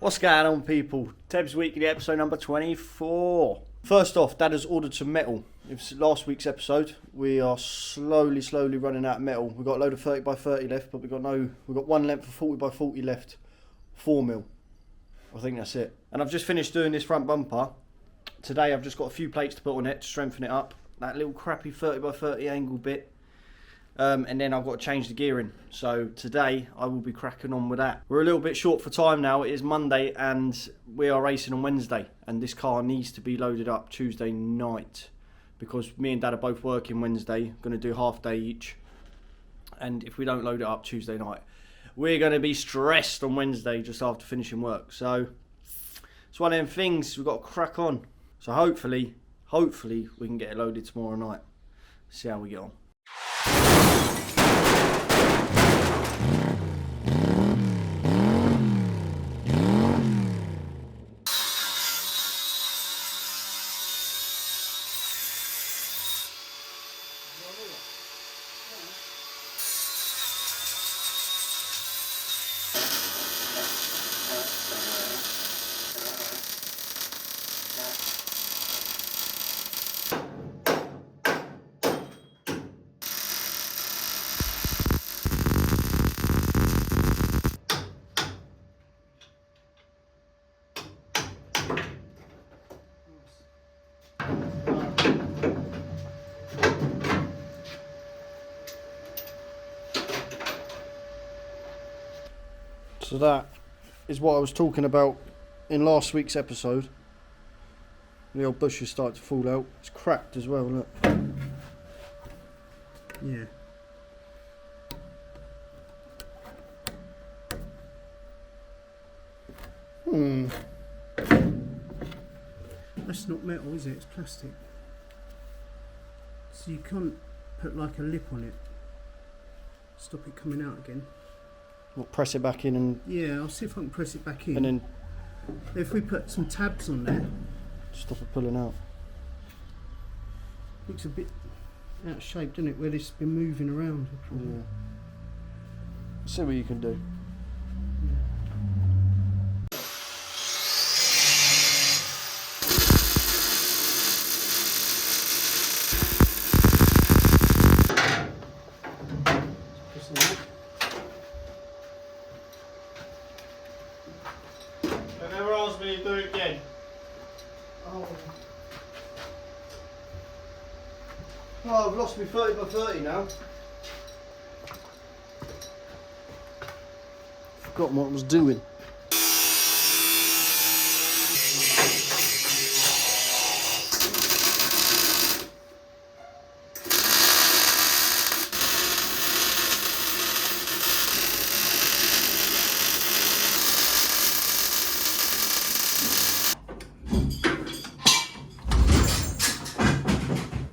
What's going on, people? Tebbz Weekly episode number 24. First off, Dad has ordered some metal. It was last week's episode. We are slowly running out of metal. We've got a load of 30 by 30 left, but we've got one length of 40 by 40 left. 4mm. I think that's it. And I've just finished doing this front bumper. Today I've just got a few plates to put on it to strengthen it up. That little crappy 30 by 30 angle bit. And then I've got to change the gearing. So today I will be cracking on with that. We're a little bit short for time now. It is Monday and we are racing on Wednesday. And this car needs to be loaded up Tuesday night. Because me and Dad are both working Wednesday. Going to do half day each. And if we don't load it up Tuesday night, we're going to be stressed on Wednesday just after finishing work. So it's one of them things we've got to crack on. So hopefully we can get it loaded tomorrow night. See how we get on. So that is what I was talking about in last week's episode. The old bushes start to fall out. It's cracked as well, look. Yeah. That's not metal, is it? It's plastic. So you can't put like a lip on it. Stop it coming out again. We'll press it back in and... Yeah, I'll see if I can press it back in. And then... If we put some tabs on there... Stop it pulling out. Looks a bit out of shape, doesn't it? Where this has been moving around. Yeah. See what you can do. Never ask me to do it again. Oh, I've lost my 30 by 30 now. Forgotten what I was doing.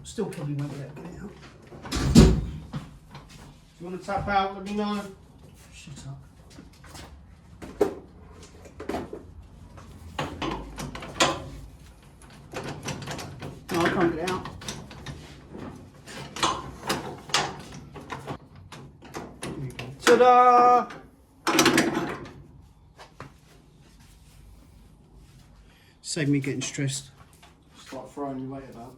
Still probably won't be able to get it out. You want to tap out, let me know. Shut up. No, I can't get it out. Ta-da! Save me getting stressed. Start throwing your weight about.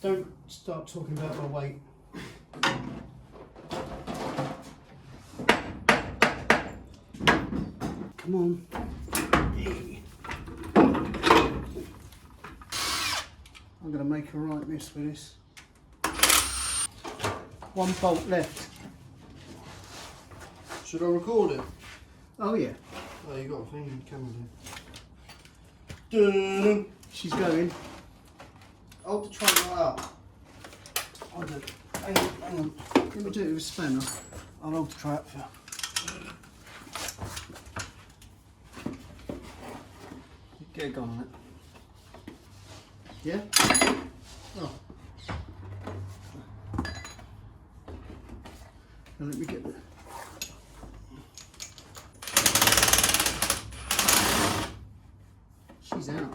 Don't start talking about my weight. Come on. Hey. I'm going to make a right mess with this. One bolt left. Should I record it? Oh yeah. Oh, you got a thing in the camera there. She's going. Hold the trunk right up. Hold it. Hang on. Let me do it with a spanner. I'll hold the trap for you. Get a gun on it. Yeah? Oh. Now let me get the... She's out.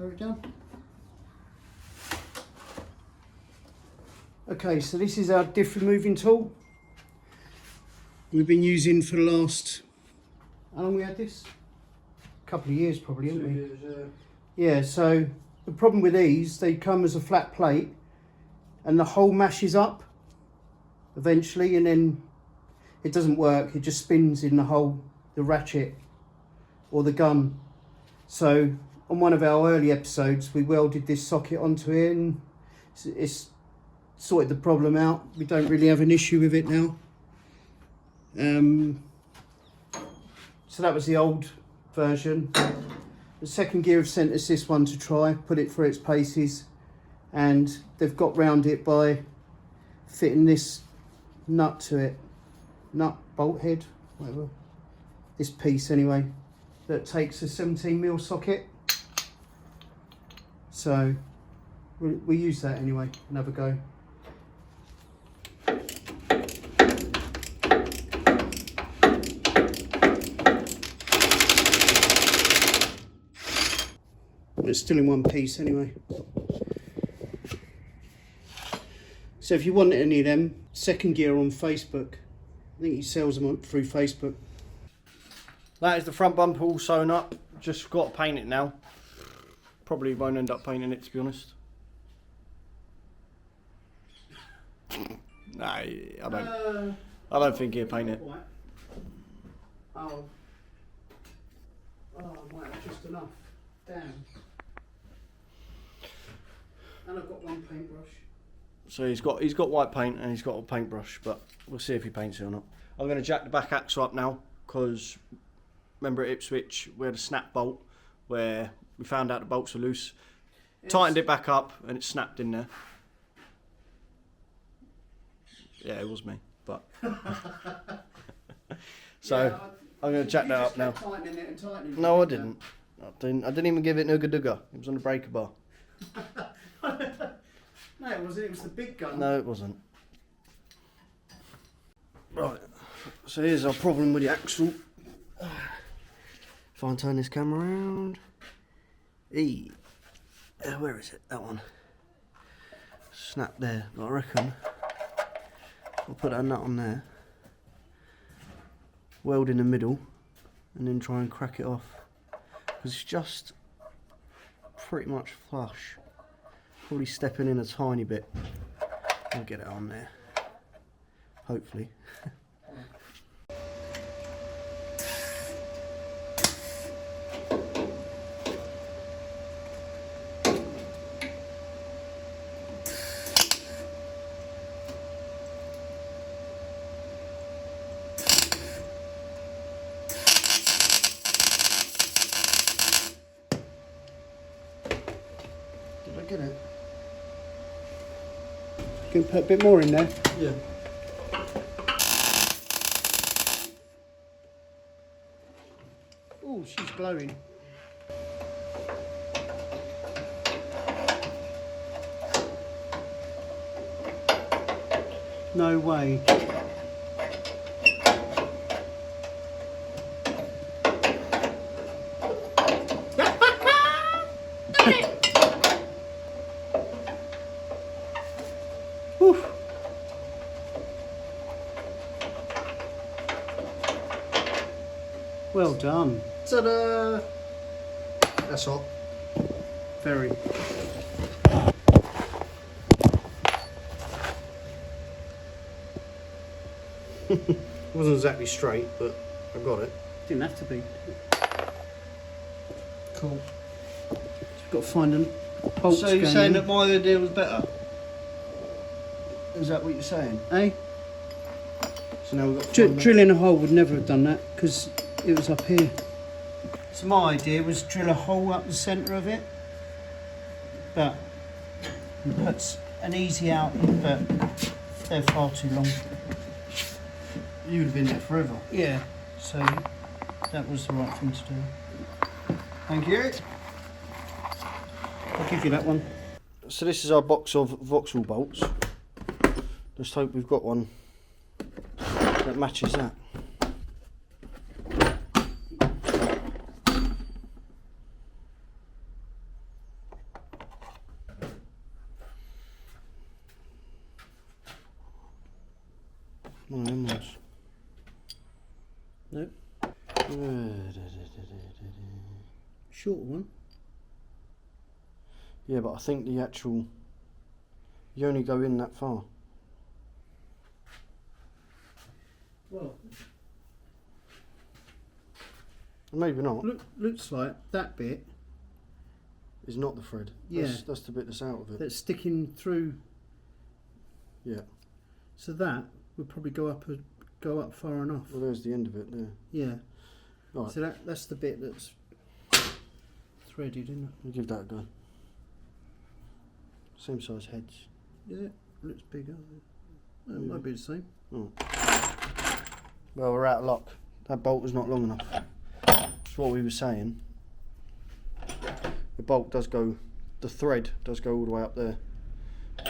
Very done. Okay, so this is our diff removing tool. We've been using for the last, how long we had this? A couple of years probably, haven't we? 2 years, Yeah, so the problem with these, they come as a flat plate and the hole mashes up eventually, and then it doesn't work. It just spins in the hole, the ratchet or the gun. So on one of our early episodes, we welded this socket onto it and it's sorted the problem out. We don't really have an issue with it now. So that was the old version. The second gear have sent us this one to try, put it through its paces, and they've got round it by fitting this nut to it. Nut, bolt head, whatever. This piece anyway, that takes a 17mm socket. So we use that anyway, another go. It's still in one piece anyway. So if you want any of them, Second Gear on Facebook. I think he sells them through Facebook. That is the front bumper all sewn up. Just got to paint it now. Probably won't end up painting it, to be honest. No, I don't think he'll paint it. Oh, might have just enough. Damn. And I've got one paintbrush. So he's got white paint and he's got a paintbrush, but we'll see if he paints it or not. I'm going to jack the back axle up now because remember at Ipswich we had a snap bolt where we found out the bolts were loose, tightened it back up and it snapped in there. Yeah, it was me, but so yeah, I'm going to jack that up now. Tightening it and tightening no, I didn't. I didn't even give it nooga dooga. It was on the breaker bar. No, it wasn't. It was the big gun. No, it wasn't. Right. So here's our problem with the axle. If I turn this camera around. Where is it? That one. Snap there. I reckon I'll put that nut on there. Weld in the middle. And then try and crack it off. Because it's just pretty much flush. Probably stepping in a tiny bit. I'll get it on there. Hopefully. Did I get it? You can put a bit more in there. Yeah. Oh, she's glowing. No way. Whew. Well done. Ta-da! That's hot. Very. It wasn't exactly straight, but I got it. Didn't have to be. Cool. So we've got to find them bolts. So you're saying that my idea was better? Is that what you're saying? Eh? So now we've got to find Drilling a hole would never have done that because it was up here. So my idea was drill a hole up the centre of it, but puts an easy out in, but they're far too long. You would have been there forever. Yeah, so that was the right thing to do. Thank you. I'll give you that one. So this is our box of Vauxhall bolts. Just hope we've got one that matches that. Nope. Short one. Yeah, but I think the actual, you only go in that far. Well, maybe not. Looks like that bit Is not the thread. Yeah. That's the bit that's out of it. that's sticking through. Yeah. So that would probably go up far enough. Well, there's the end of it there. Yeah. Right. So that's the bit that's threaded, isn't it? We'll give that a go. Same size heads. Is it? Looks bigger. It might be the same. Oh. Well, we're out of luck. That bolt was not long enough. That's what we were saying. The bolt does go, the thread does go all the way up there.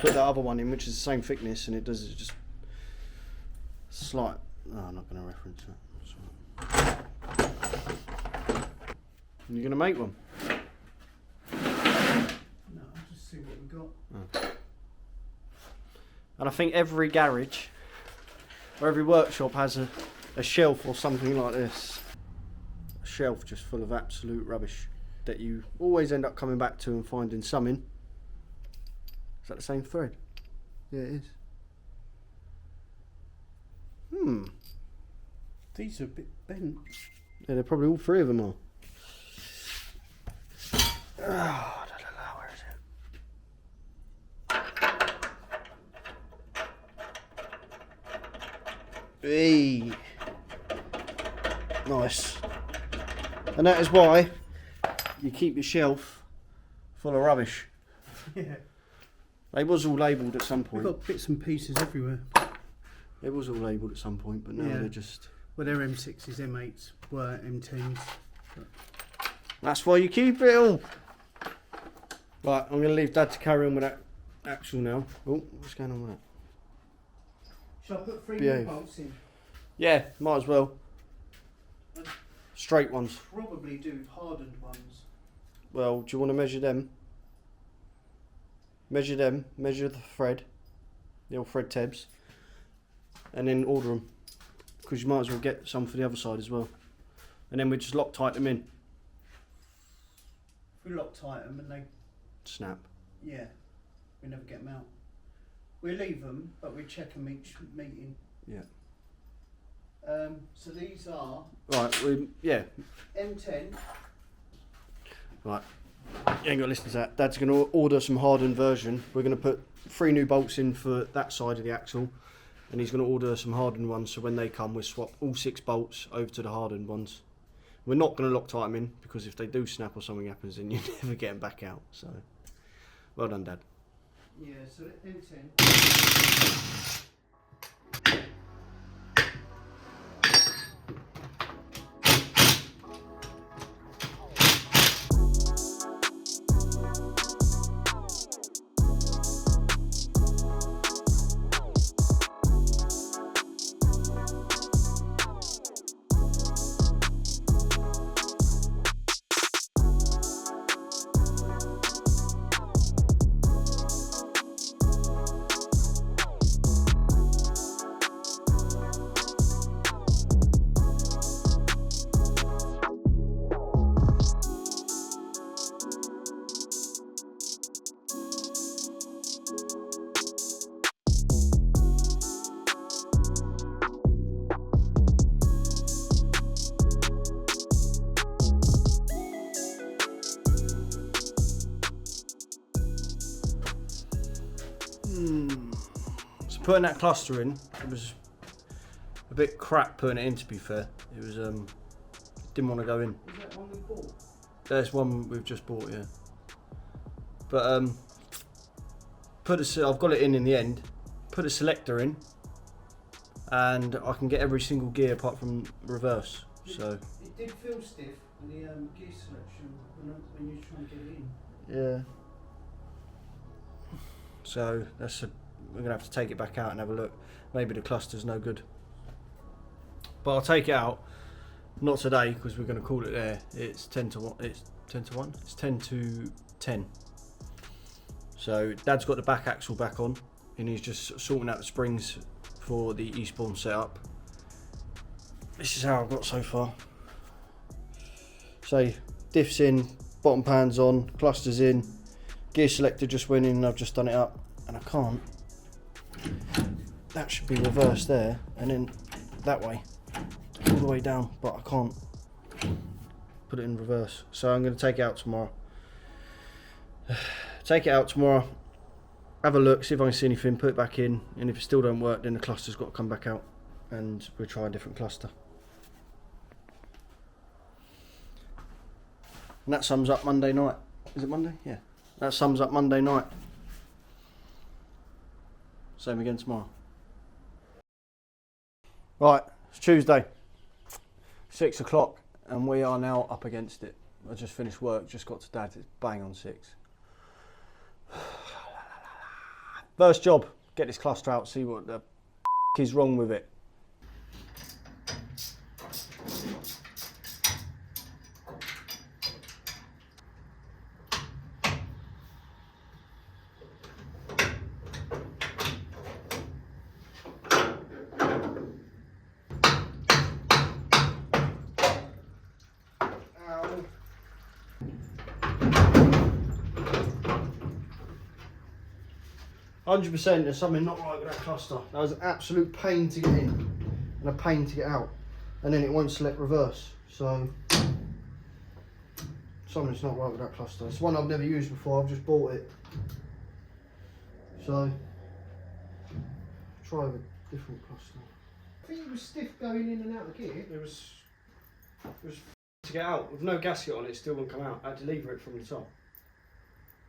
Put that other one in, which is the same thickness, and it does just slight. Oh, I'm not going to reference that. You're going to make one? No, I'll just see what we got. Oh. And I think every garage or every workshop has a shelf or something like this. A shelf just full of absolute rubbish that you always end up coming back to and finding some in. Is that the same thread? Yeah, it is. These are a bit bent. Yeah, they're probably all three of them are. Oh, where is it? Hey. Nice. And that is why you keep your shelf full of rubbish. Yeah. It was all labelled at some We've point. got bits and pieces everywhere. It was all labelled at some point, but now Yeah. they're just... Well, they're M6s, M8s, were M10s. That's why you keep it all. Right, I'm going to leave Dad to carry on with that axle now. Oh, what's going on with that? Shall I put 3 Behave. bolts in? Yeah, might as well. Straight ones. Probably do hardened ones. Well, do you want to measure them? Measure them, measure the thread, the old thread Tebbz, and then order them. Because you might as well get some for the other side as well. And then we just Loctite them in. We Loctite them and they... Snap. Yeah, we never get them out. We leave them, but we check them each meeting. Yeah. So these are Right, yeah. M10. Right. You ain't got to listen to that. Dad's going to order some hardened version. We're going to put 3 new bolts in for that side of the axle. And he's going to order some hardened ones, so when they come, we'll swap all 6 bolts over to the hardened ones. We're not going to Loctite them in, because if they do snap or something happens, then you never get them back out. So, well done, Dad. Yeah, so M10. So putting that cluster in, it was a bit crap putting it in, to be fair. It was, didn't want to go in. Is that one we bought? There's one we've just bought, yeah. But I've got it in the end. Put a selector in, and I can get every single gear apart from reverse. So It did feel stiff in the gear selection when you were trying to get it in. yeah. So we're gonna have to take it back out and have a look. Maybe the cluster's no good. But I'll take it out. Not today, because we're gonna call it there. It's 10 to 1. It's 10 to 1. It's 10 to 10. So Dad's got the back axle back on, and he's just sorting out the springs for the Eastbourne setup. this is how I've got so far. So diffs in, bottom pan's on, clusters in, gear selector just went in and I've just done it up, and I can't. That should be reversed there, and then that way, all the way down, but I can't put it in reverse. So I'm going to take it out tomorrow. Take it out tomorrow, have a look, see if I can see anything, put it back in, and if it still don't work, then the cluster's got to come back out and we'll try a different cluster. And that sums up Monday night. Is it Monday? Yeah. That sums up Monday night. Same again tomorrow. Right, it's Tuesday, 6 o'clock, and we are now up against it. I just finished work, just got to Dad's, it's bang on 6. First job, get this cluster out, see what the is wrong with it. Ow. 100% there's something not right with that cluster. That was an absolute pain to get in and a pain to get out, and then it won't select reverse, so something's not right with that cluster. It's one I've never used before, I've just bought it, so try with a different cluster. I think it was stiff going in and out of gear. It was to get out with no gasket on it, still wouldn't come out. I had to lever it from the top.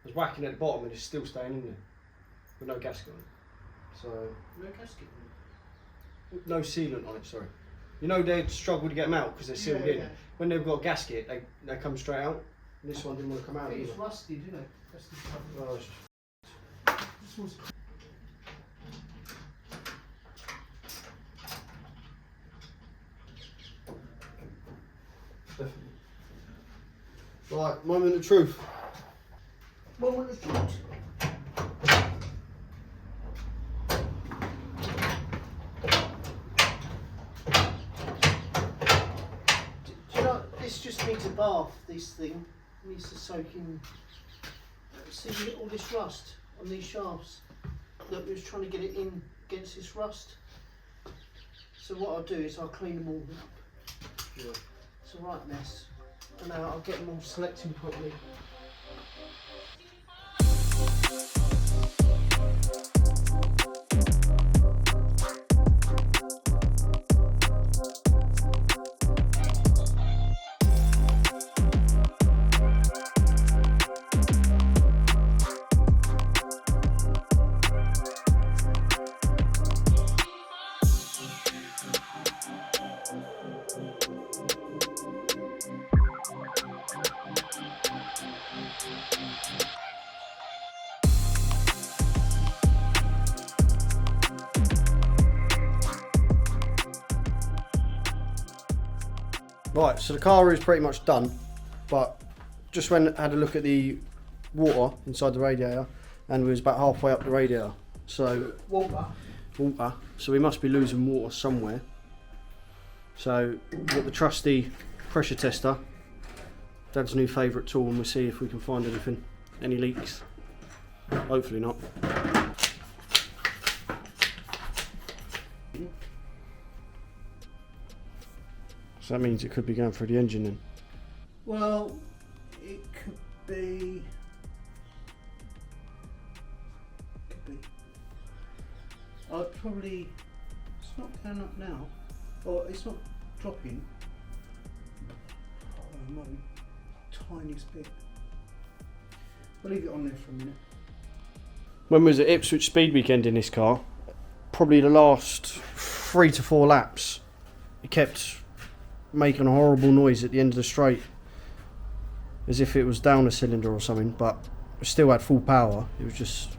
I was whacking at the bottom and it's still staying in there. With no gasket on it. So No gasket on it? no sealant on it, sorry. You know they struggle to get them out because they're sealed in. Yeah. When they've got a gasket, they come straight out. And this one didn't want to come out. It's rusty, didn't it? That's the trouble. Oh, it's This one's definitely. Right, moment of truth. moment of truth. Do you know, this just needs a bath, this thing. It needs to soak in. See all this rust on these shafts? Look, we was trying to get it in against this rust. So what I'll do is I'll clean them all up. Yeah. It's a right mess. And now I'll get them all selected properly. Right, so the car is pretty much done, but just went and had a look at the water inside the radiator, and we was about halfway up the radiator. So Water. So we must be losing water somewhere. So got the trusty pressure tester, Dad's new favourite tool, and we'll see if we can find anything, any leaks. Hopefully not. So that means it could be going through the engine then. Well, it could be. I'd probably. It's not going up now, or it's not dropping. Oh, it might be tiniest bit. I'll leave it on there for a minute. When we was at Ipswich Speed Weekend in this car, probably the last 3 to 4 laps, it kept making a horrible noise at the end of the straight, as if it was down a cylinder or something, but it still had full power. It was just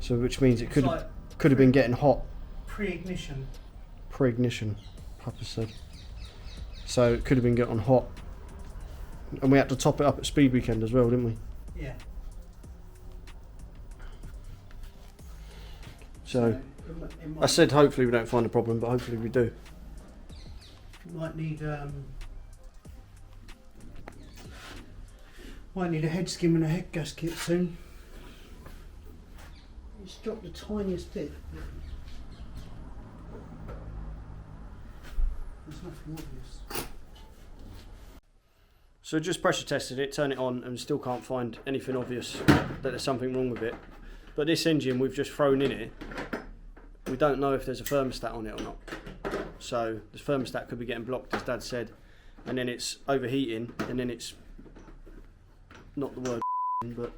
so, which means it could have been getting hot. Pre-ignition. Pre-ignition, Papa said. So it could have been getting hot, and we had to top it up at Speed Weekend as well, didn't we? Yeah. So I said hopefully we don't find a problem, but hopefully we do. Might need a head skim and a head gasket soon. It's dropped the tiniest bit. There's nothing obvious. So just pressure tested it, turn it on, and still can't find anything obvious that there's something wrong with it. But this engine we've just thrown in it, we don't know if there's a thermostat on it or not. So the thermostat could be getting blocked, as Dad said, and then it's overheating, and then it's, not the word, but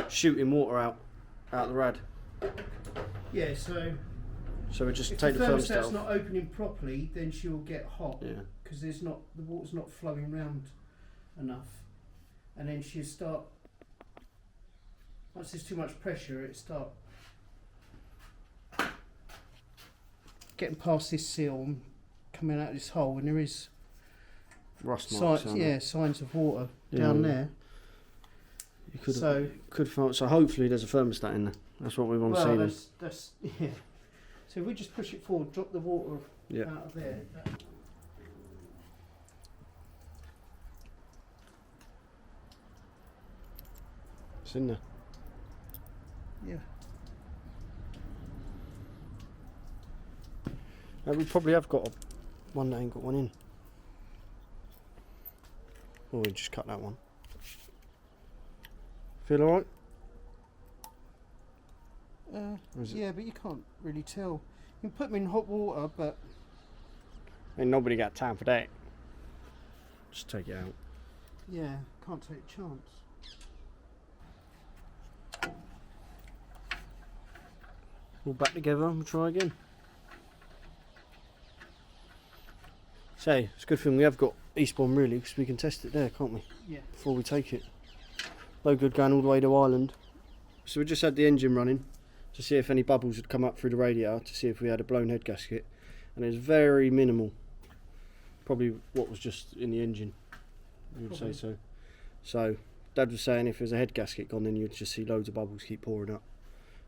shooting water out the rad. Yeah, so we just if take the thermostat thermostat's off. not opening properly, then she'll get hot. Yeah. Because the water's not flowing round enough, and then she'll start. Once there's too much pressure, it start getting past this seal and coming out of this hole, and there is Rust marks. signs of water down there. You could find, so hopefully there's a thermostat in there. That's what we want to see. Then. That's yeah. So if we just push it forward, drop the water out of there. It's in there. Yeah. We probably have got one that ain't got one in. Or we just cut that one. Feel alright? Yeah, but you can't really tell. You can put them in hot water, but Ain't nobody got time for that. Just take it out. yeah, can't take a chance. All back together and we'll try again. So, it's a good thing we have got Eastbourne really, because we can test it there, can't we? Yeah. Before we take it. No good going all the way to Ireland. So we just had the engine running to see if any bubbles had come up through the radiator, to see if we had a blown head gasket. And it was very minimal. Probably what was just in the engine, you would say so. So, Dad was saying if there's a head gasket gone, then you'd just see loads of bubbles keep pouring up.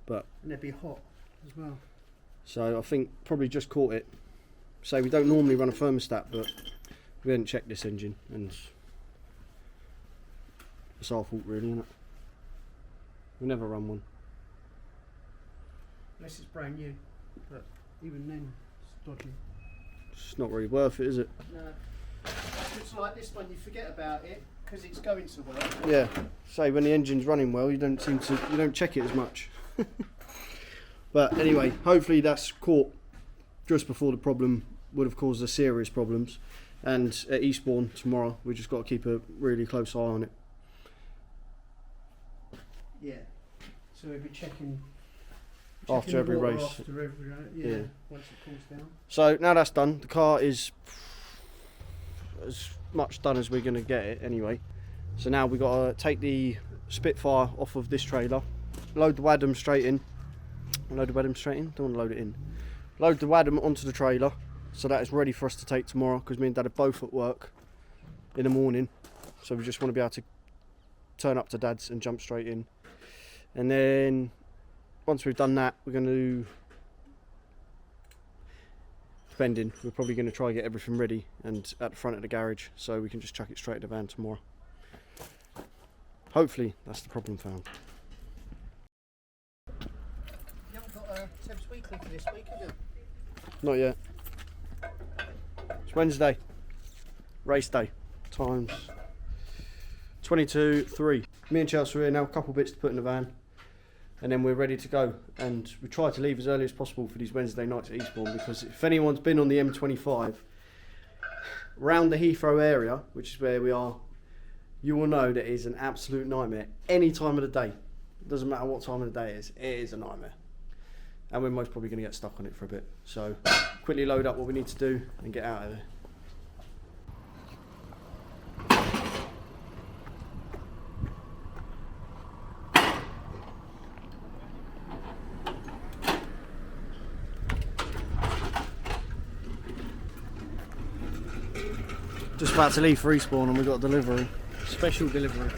But And they'd be hot as well. so I think probably just caught it. So we don't normally run a thermostat, but we hadn't checked this engine, and it's our fault really, isn't it? We never run one. Unless it's brand new, but even then, it's dodgy. It's not really worth it, is it? No. It's like this one, you forget about it because it's going to work. Yeah. Say when the engine's running well, you don't check it as much. But anyway, hopefully that's caught just before the problem would have caused us serious problems. And at Eastbourne tomorrow, we just got to keep a really close eye on it. Yeah. So we'll be checking After every the water race. After every yeah. Once it cools down. So now that's done, the car is as much done as we're going to get it anyway. So now we've got to take the Spitfire off of this trailer, load the Wadham straight in. Load the Wadham straight in? Don't want to load it in. Load the Wadham onto the trailer so that it's ready for us to take tomorrow, because me and Dad are both at work in the morning. So we just want to be able to turn up to Dad's and jump straight in. And then once we've done that, we're going to, depending, we're probably going to try and get everything ready and at the front of the garage so we can just chuck it straight to the van tomorrow. Hopefully that's the problem found. You haven't got a Tebbz weekly for this week, have you? Not yet. It's Wednesday. Race day. Times 22:03. Me and Chelsea are here now, a couple bits to put in the van. And then we're ready to go. And we try to leave as early as possible for these Wednesday nights at Eastbourne, because if anyone's been on the M25, round the Heathrow area, which is where we are, you will know that it is an absolute nightmare. Any time of the day. It doesn't matter what time of the day it is a nightmare. And we're most probably going to get stuck on it for a bit. So quickly load up what we need to do and get out of there. Just about to leave for Eastbourne and we've got a delivery. Special delivery.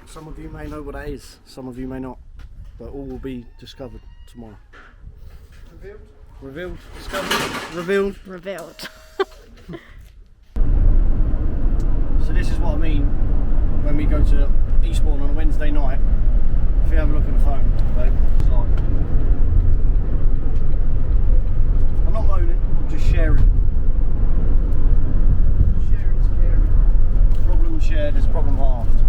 Some of you may know what that is, some of you may not. but all will be discovered tomorrow. Revealed? Discovered? Revealed? Revealed. So this is what I mean when we go to Eastbourne on a Wednesday night. If you have a look at the phone, babe, it's like, I'm not moaning, I'm just sharing. Sharing's caring. Problem shared is problem halved.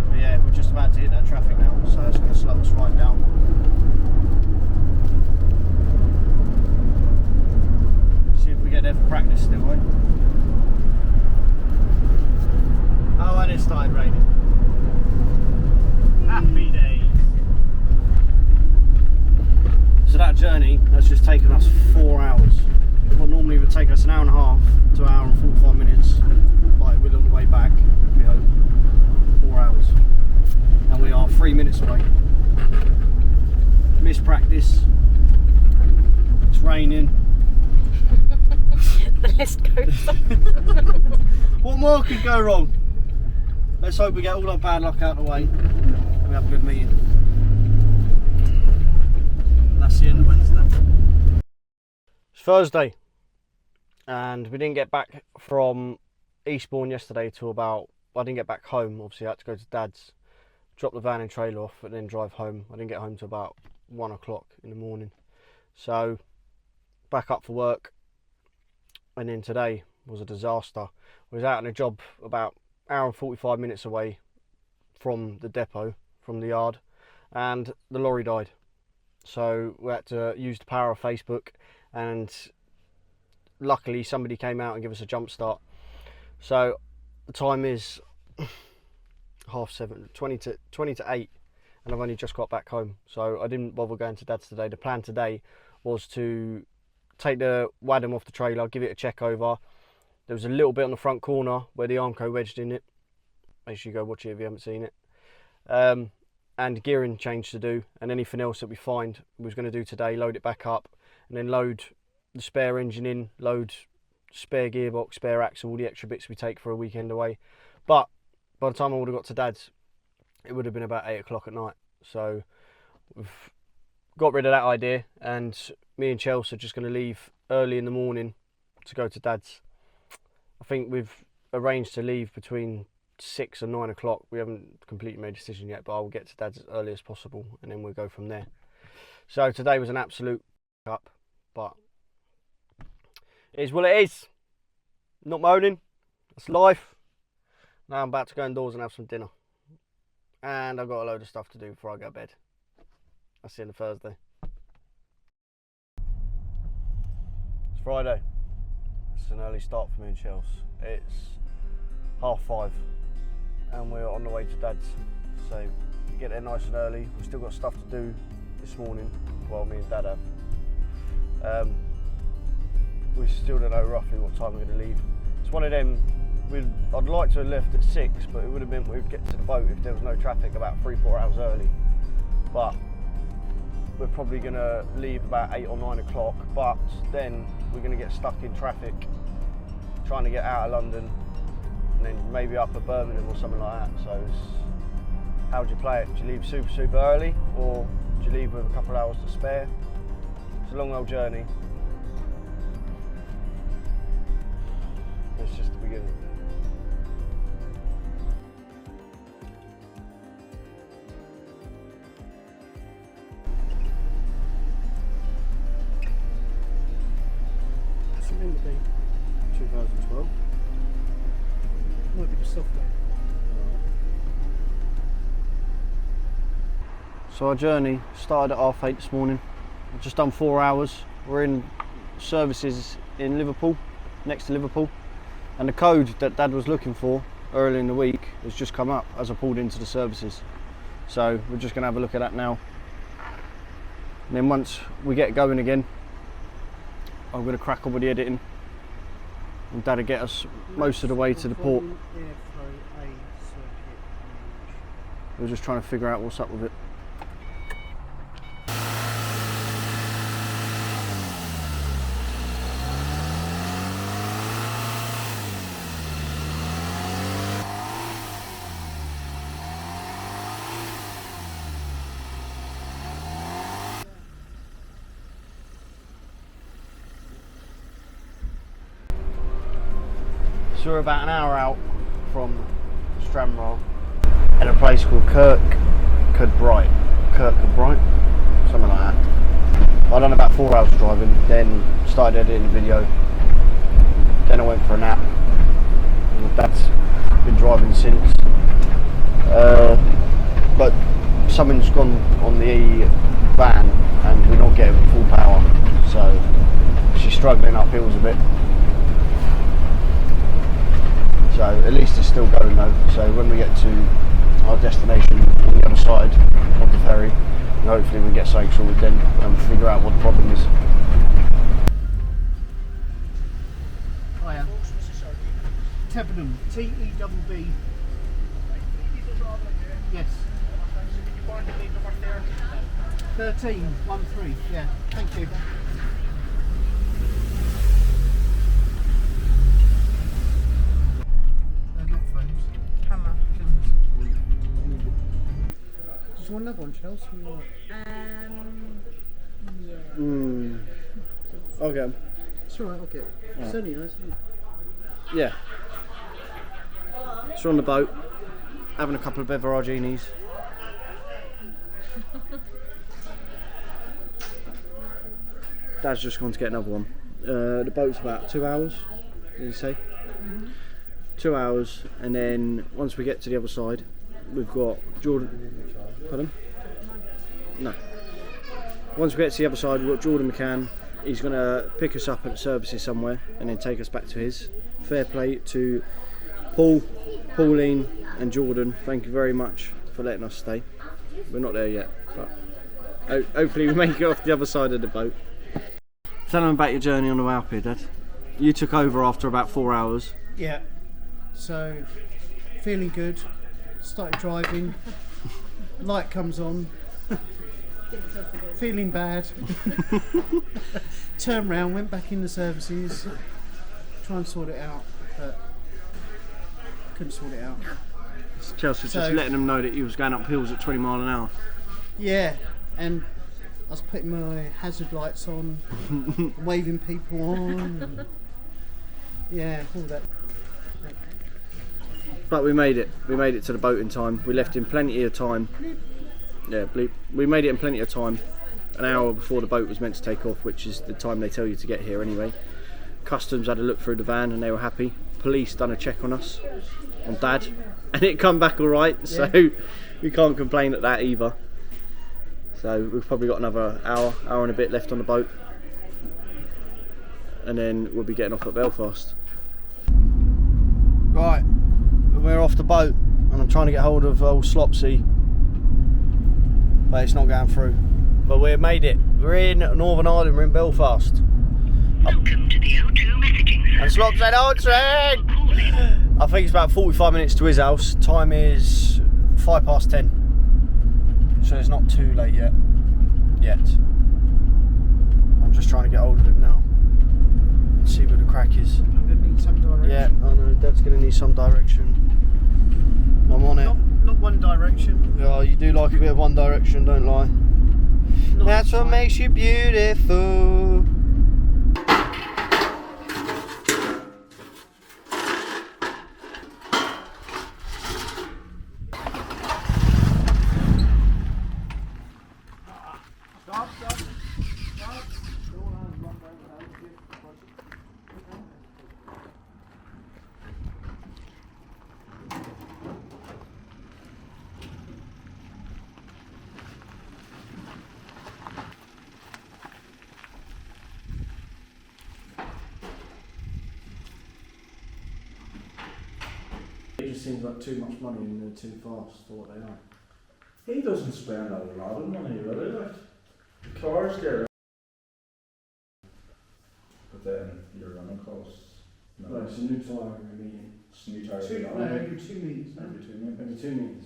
But yeah, we're just about to hit that traffic now, so it's going to slow us right down. See if we get there for practice still, eh? Oh, and it started raining. Happy days. So that journey has just taken us 4 hours. What normally would take us an hour and a half to an hour and 45 minutes, like with all the way back, we hope, 4 hours. And we are 3 minutes away. Missed practice. It's raining. The list goes on. What more could go wrong? Let's hope we get all our bad luck out of the way and we have a good meeting. And that's the end of Wednesday. It's Thursday and we didn't get back from Eastbourne yesterday till about, I didn't get back home, obviously I had to go to Dad's, drop the van and trailer off and then drive home. I didn't get home till about 1 o'clock in the morning. So back up for work, and then today was a disaster. I was out on a job about hour and 45 minutes away from the depot, from the yard, and the lorry died. So we had to use the power of Facebook, and luckily somebody came out and gave us a jump start. So the time is 7:30, 20 to 8, and I've only just got back home. So I didn't bother going to Dad's today. The plan today was to take the Wadham off the trailer, give it a check over. There was a little bit on the front corner where the Armco wedged in it. Make sure you go watch it if you haven't seen it. And gearing change to do, and anything else that we find we was going to do today, load it back up, and then load the spare engine in, load spare gearbox, spare axle, all the extra bits we take for a weekend away. But by the time I would have got to Dad's, it would have been about 8 o'clock at night. So we've got rid of that idea, and me and Chelsea are just going to leave early in the morning to go to Dad's. I think we've arranged to leave between 6 and 9 o'clock. We haven't completely made a decision yet, but I'll get to Dad's as early as possible and then we'll go from there. So today was an absolute up, but it is what it is. Not moaning, it's life. Now I'm about to go indoors and have some dinner, and I've got a load of stuff to do before I go to bed. I'll see you on Thursday. It's Friday. It's an early start for me and Chelsea. It's 5:30 and we're on the way to Dad's. So we get there nice and early. We've still got stuff to do this morning. Well, me and Dad have. We still don't know roughly what time we're going to leave. It's one of them, I'd like to have left at 6, but it would have meant we'd get to the boat if there was no traffic about 3-4 hours early. But we're probably going to leave about 8 or 9 o'clock, but then we're going to get stuck in traffic trying to get out of London and then maybe up at Birmingham or something like that. So how do you play it? Do you leave super early, or do you leave with a couple of hours to spare? It's a long old journey. It's just the beginning. What's it meant to be? 2012. Might be the software. So our journey started at 8:30 this morning. We've just done 4 hours. We're in services in Liverpool, next to Liverpool. And the code that Dad was looking for earlier in the week has just come up as I pulled into the services. So we're just going to have a look at that now. And then once we get going again, I'm going to crack on with the editing. And Dad will get us most of the way to the port. We're just trying to figure out what's up with it. So we're about an hour out from Stranraer at a place called Kirkcudbright, something like that. I done about 4 hours driving, then started editing the video, then I went for a nap. My dad's been driving since, but something's gone on the van and we're not getting full power, so she's struggling up hills a bit. So at least it's still going though, so when we get to our destination on the other side of the ferry, hopefully we can get something sorted then and figure out what the problem is. Hiya. Tebbz, T-E-B-B. Yes. 13, yeah, thank you. Not phones. Camera. Do you want another one, Chelsea? Yeah. I'll get 'em. It's alright, I'll get it. It's only nice, isn't it? Yeah. So we're on the boat, having a couple of beveraginis. Dad's just gone to get another one. The boat's about 2 hours, did you say? 2 hours, and then once we get to the other side, we've got Jordan. Pardon? No. Once we get to the other side, we've got Jordan McCann. He's going to pick us up at the services somewhere and then take us back to his. Fair play to Paul, Pauline, and Jordan. Thank you very much for letting us stay. We're not there yet, but hopefully we make it off the other side of the boat. Tell them about your journey on the way up here, Dad. You took over after about 4 hours. Yeah. So, feeling good. Started driving. Light comes on. Feeling bad. Turned round, went back in the services. Try and sort it out, but couldn't sort it out. Chelsea just letting them know that he was going up hills at 20 mile an hour. Yeah, and I was putting my hazard lights on, waving people on, and yeah, all that. But we made it. We made it to the boat in time. We left in plenty of time. Yeah, bleep. We made it in plenty of time. An hour before the boat was meant to take off, which is the time they tell you to get here anyway. Customs had a look through the van and they were happy. Police done a check on us, on Dad, and it come back all right. So we can't complain at that either. So we've probably got another hour and a bit left on the boat, and then we'll be getting off at Belfast. Right, we're off the boat, and I'm trying to get hold of old Slopsy, but it's not going through. But we've made it. We're in Northern Ireland. We're in Belfast. Welcome to the O2 messaging And service. Slop said, "Oh, train!" I think it's about 45 minutes to his house. Time is 10:05. So it's not too late yet. I'm just trying to get hold of him now and see what the crack is. I'm going to need some direction. Yeah, I know, Dad's going to need some direction. I'm on it. Not one direction. Oh, you do like a bit of One Direction, don't lie. That's what makes you beautiful. It just seems like too much money and they're too fast for what they are. He doesn't spend a lot of money, really. Like, the cars there. But then your running costs. No, it's a new tyre every meeting. It's new tires. Every 2 metres. Every 2 minutes. Every 2 meetings.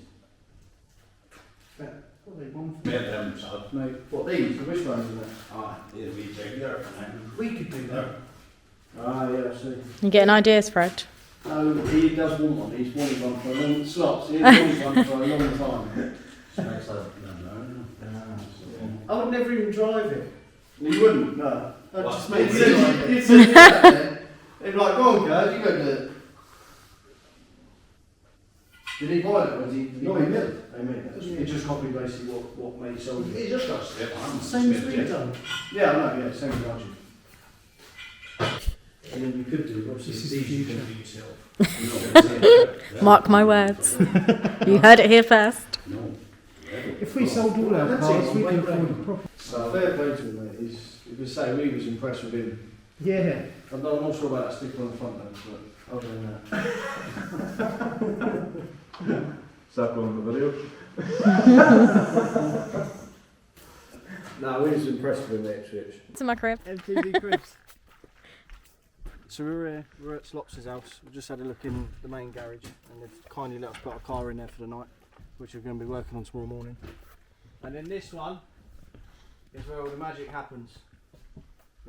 What are they, 1 Made them himself. Mate, what these? The wishbones in there? Ah, it'll be regular for now. We could do that. Ah, yeah, I see. You getting ideas, Fred? No, he does want one. He's wanted one for a long slots. He's wanted one for a long time. It's like, no. I would never even drive it. You wouldn't? No. I'd What? just make it. You'd sit there. They'd be like, go on, guys, you go do it. Did he buy it? Or did he No, he made it. They made it. He just copied basically what made sold it. He just got step on. Same as we've done. Yeah, I know, yeah, same as Archie. And then you could do, obviously, This is it's easy the to future. do yourself. Mark my words. You heard it here first. No. If we sold all our That's cars, it, we way could round. afford a property. So fair play to him, mate. You could say we was impressed with him. Yeah. I'm not sure about that sticker on the front though, but other than that. Is that going on the video? No, we was impressed with him at Ipswich. To my crib. MTV Cribs. So we're at Slops' house. We just had a look in the main garage and they've kindly let us put our car in there for the night, which we're going to be working on tomorrow morning. And then this one is where all the magic happens.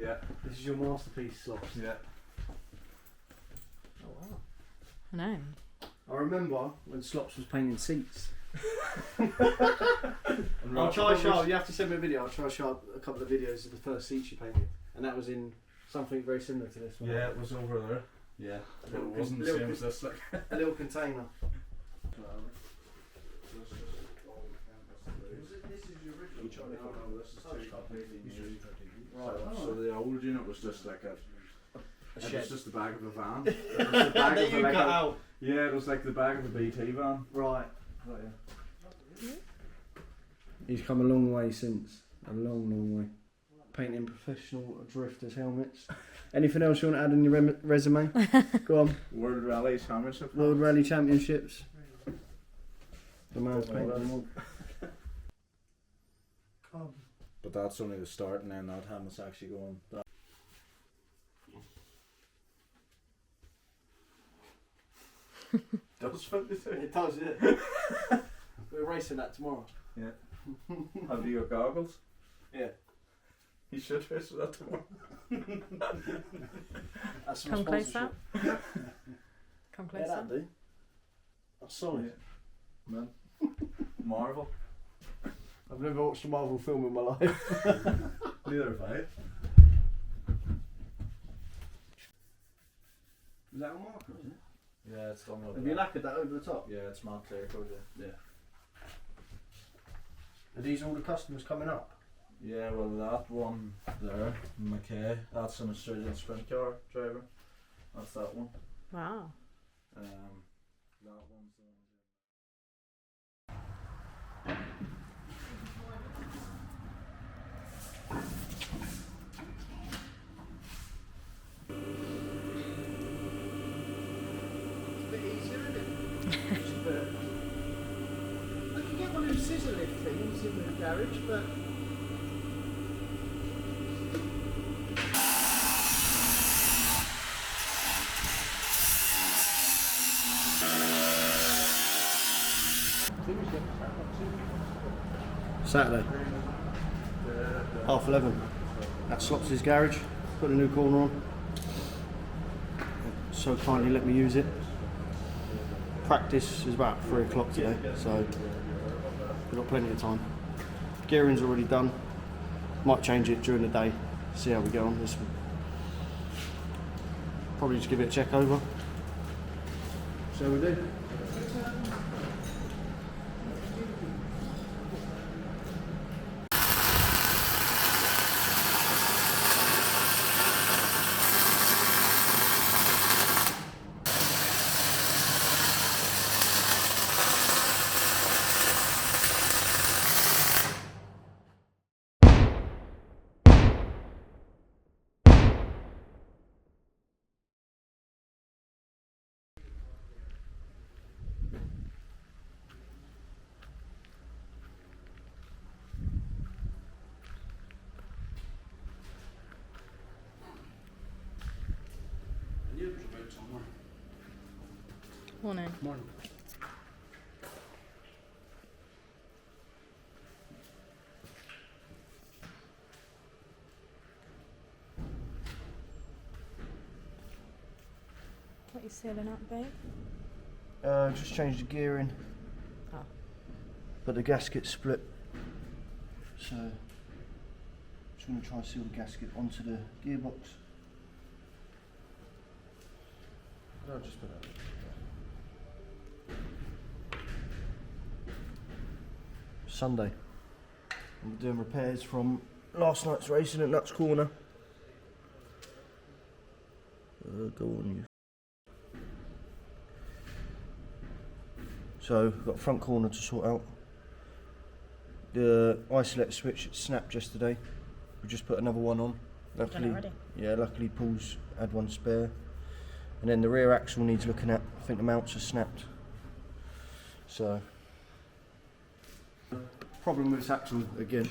Yeah. This is your masterpiece, Slops. Yeah. Oh wow. I know. I remember when Slops was painting seats. And I'll Rob try covers. show. You have to send me a video. I'll try show a couple of videos of the first seats you painted, and that was in something very similar to this one. Yeah, it was over there. Yeah. It Little wasn't the little same as this. Like. a little container. Right. So the old unit was just like A it shed. was just the back of a van. It was the back that of you like cut a, out. yeah, it was like the back of a BT van. Right. He's come a long way since. A long, long way. Painting professional drifters' helmets. Anything else you want to add in your resume? Go on. World Rally Championship. World Rally Championships. The man's Oh, painting that's- them all. But that's only the start, and then that helmet's actually going. Does 52? It does, yeah. We're racing that tomorrow. Yeah. Have you got goggles? Yeah. You should race with that tomorrow. That's some Come closer. sponsorship. Come Yeah, closer. that'd do. That's solid. Man. Marvel. I've never watched a Marvel film in my life. Neither have I. Is that a marker, is it? Yeah, it's done with Have you lacquered that over the top? Yeah, it's matte clear coat, yeah. Are these all the customers coming up? Yeah, well that one there, McKay, that's an Australian sprint car driver. That's that one. Wow. That one's the one. It's a bit easier, isn't it? Just a bit. I can get one of those scissor lift things in the garage, but Saturday. 11:30. At Slops' garage. Put a new corner on. So kindly let me use it. Practice is about 3 o'clock today, so we've got plenty of time. Gearing's already done. Might change it during the day. See how we go on this one. Probably just give it a check over. So we do. Morning. Morning. What are you sealing up, babe? Just changed the gearing. Oh. But the gasket's split. So just going to try and seal the gasket onto the gearbox. I'll just put that. Sunday. And we're doing repairs from last night's racing at Nuts Corner. Go on you. So we've got front corner to sort out. The isolator switch snapped yesterday. We just put another one on. Luckily, luckily Paul's had one spare. And then the rear axle needs looking at. I think the mounts are snapped. So, problem with this axle again.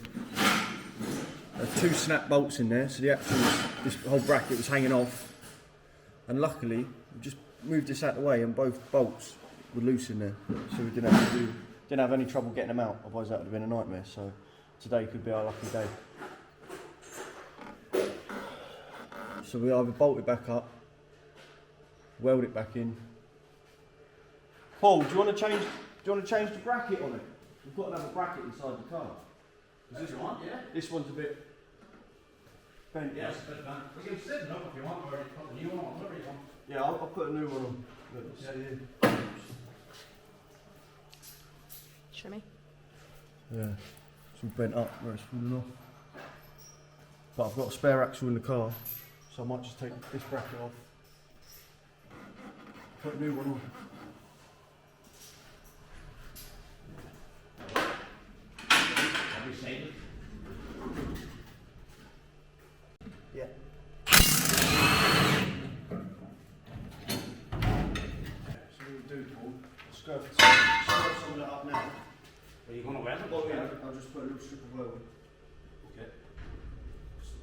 There's 2 snap bolts in there, so the axle, this whole bracket was hanging off. And luckily, we just moved this out of the way, and both bolts were loose in there, so we didn't have any trouble getting them out. Otherwise, that would have been a nightmare. So, today could be our lucky day. So we either bolt it back up, weld it back in. Paul, do you want to change the bracket on it? We've got another bracket inside the car. Is this one? Yeah. This one's a bit bent. Yes, but we can set it up if you want, or put a new one on, whatever you want. Yeah, I'll put a new one on. Show me. Yeah, it's all bent up where it's falling off. But I've got a spare axle in the car, so I might just take this bracket off. Put a new one on. Have you seen it? Yeah. So what we do, Paul, skirt some of that up now. Are you going to weld it? Well, yeah, I'll just put a little strip of welding. Okay.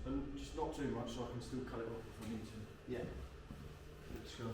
And just not too much, so I can still cut it off if I need to. Yeah. Let's go.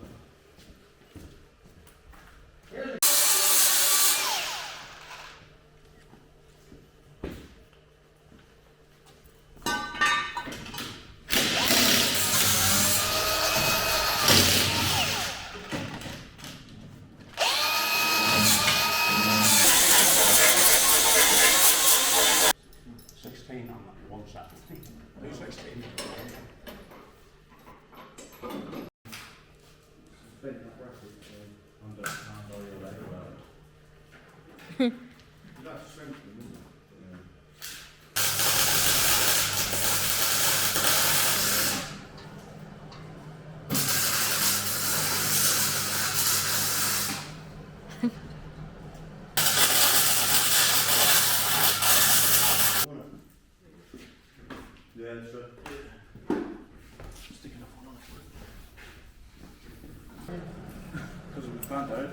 Because we found out.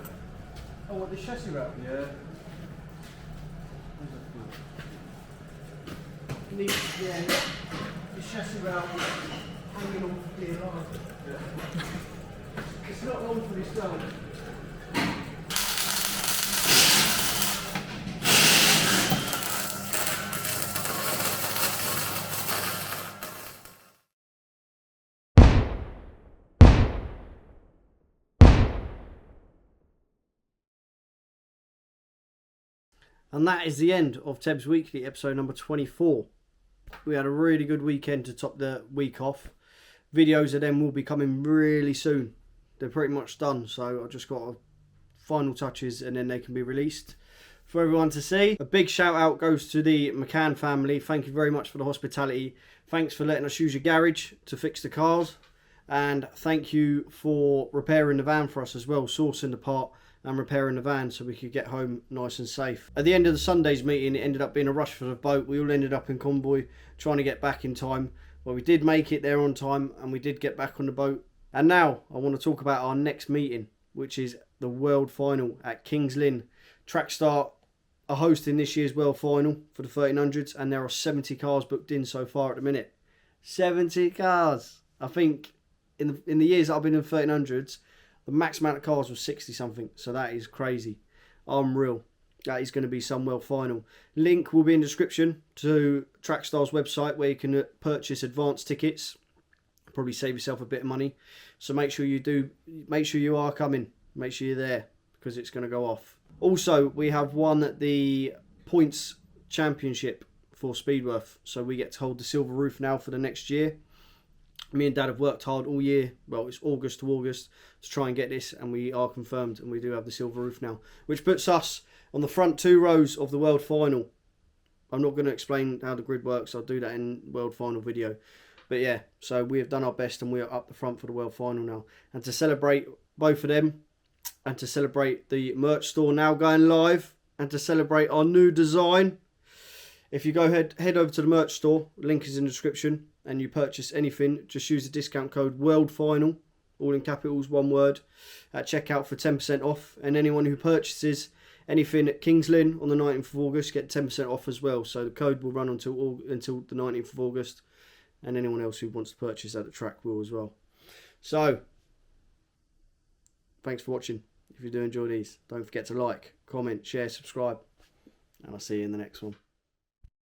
Oh, what, the chassis wrap? Yeah. The chassis wrap hanging on for dear life. It's not long for this done. And that is the end of Tebbz Weekly, episode number 24. We had a really good weekend to top the week off. Videos of them will be coming really soon. They're pretty much done, so I've just got final touches and then they can be released for everyone to see. A big shout out goes to the McCann family. Thank you very much for the hospitality. Thanks for letting us use your garage to fix the cars. And thank you for repairing the van for us as well, sourcing the part and repairing the van so we could get home nice and safe. At the end of the Sunday's meeting, it ended up being a rush for the boat. We all ended up in convoy trying to get back in time. Well, we did make it there on time and we did get back on the boat. And now I want to talk about our next meeting, which is the World Final at Kings Lynn. Trackstar are hosting this year's World Final for the 1300s, and there are 70 cars booked in so far at the minute. 70 cars! I think in the years that I've been in 1300s, the max amount of cars was 60 something, so that is crazy. Unreal. That is going to be some World Final. Link will be in the description to Trackstar's website where you can purchase advance tickets. Probably save yourself a bit of money. So make sure you do. Make sure you are coming. Make sure you're there because it's going to go off. Also, we have won the points championship for Speedworth, so we get to hold the silver roof now for the next year. Me and Dad have worked hard all year, well, it's August to August, to try and get this, and we are confirmed, and we do have the silver roof now, which puts us on the front 2 rows of the World Final. I'm not going to explain how the grid works. I'll do that in World Final video. But yeah, so we have done our best and we are up the front for the World Final now. And to celebrate both of them, and to celebrate the merch store now going live, and to celebrate our new design, if you go head over to the merch store, link is in the description, and you purchase anything, just use the discount code WORLDFINAL, all in capitals, one word, at checkout for 10% off. And anyone who purchases anything at Kings Lynn on the 19th of August get 10% off as well. So the code will run until the 19th of August, and anyone else who wants to purchase at the track will as well. So thanks for watching. If you do enjoy these, don't forget to like, comment, share, subscribe, and I'll see you in the next one.